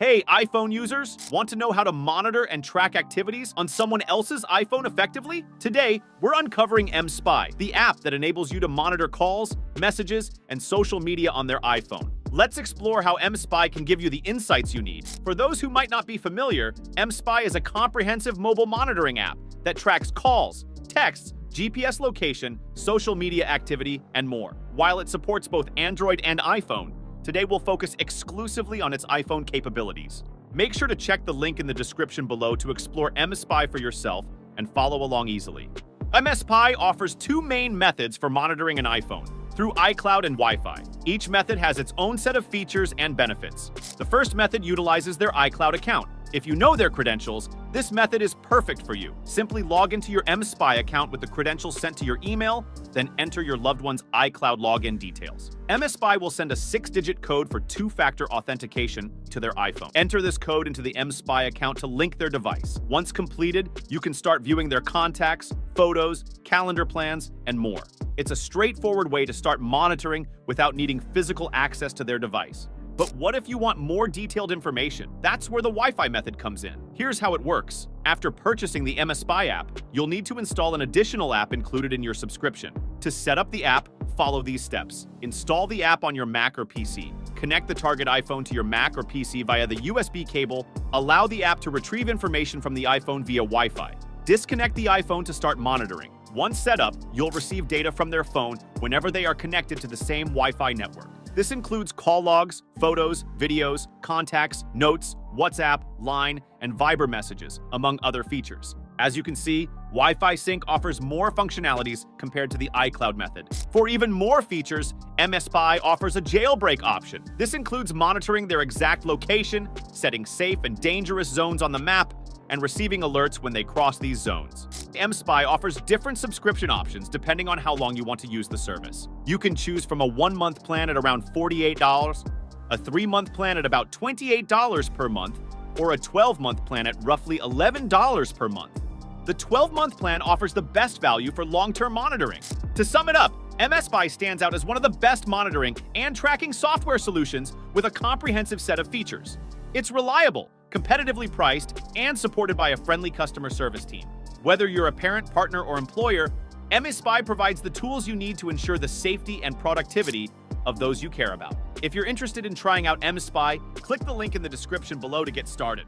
Hey, iPhone users, want to know how to monitor and track activities on someone else's iPhone effectively? Today, we're uncovering mSpy, the app that enables you to monitor calls, messages, and social media on their iPhone. Let's explore how mSpy can give you the insights you need. For those who might not be familiar, mSpy is a comprehensive mobile monitoring app that tracks calls, texts, GPS location, social media activity, and more. While it supports both Android and iPhone, today we'll focus exclusively on its iPhone capabilities. Make sure to check the link in the description below to explore mSpy for yourself and follow along easily. mSpy offers two main methods for monitoring an iPhone, through iCloud and Wi-Fi. Each method has its own set of features and benefits. The first method utilizes their iCloud account. If you know their credentials, this method is perfect for you. Simply log into your mSpy account with the credentials sent to your email, then enter your loved one's iCloud login details. mSpy will send a 6-digit code for two-factor authentication to their iPhone. Enter this code into the mSpy account to link their device. Once completed, you can start viewing their contacts, photos, calendar plans, and more. It's a straightforward way to start monitoring without needing physical access to their device. But what if you want more detailed information? That's where the Wi-Fi method comes in. Here's how it works. After purchasing the mSpy app, you'll need to install an additional app included in your subscription. To set up the app, follow these steps. Install the app on your Mac or PC. Connect the target iPhone to your Mac or PC via the USB cable. Allow the app to retrieve information from the iPhone via Wi-Fi. Disconnect the iPhone to start monitoring. Once set up, you'll receive data from their phone whenever they are connected to the same Wi-Fi network. This includes call logs, photos, videos, contacts, notes, WhatsApp, Line, and Viber messages, among other features. As you can see, Wi-Fi Sync offers more functionalities compared to the iCloud method. For even more features, mSpy offers a jailbreak option. This includes monitoring their exact location, setting safe and dangerous zones on the map, and receiving alerts when they cross these zones. mSpy offers different subscription options depending on how long you want to use the service. You can choose from a 1-month plan at around $48, a 3-month plan at about $28 per month, or a 12-month plan at roughly $11 per month. The 12-month plan offers the best value for long-term monitoring. To sum it up, mSpy stands out as one of the best monitoring and tracking software solutions with a comprehensive set of features. It's reliable, competitively priced, and supported by a friendly customer service team. Whether you're a parent, partner, or employer, mSpy provides the tools you need to ensure the safety and productivity of those you care about. If you're interested in trying out mSpy, click the link in the description below to get started.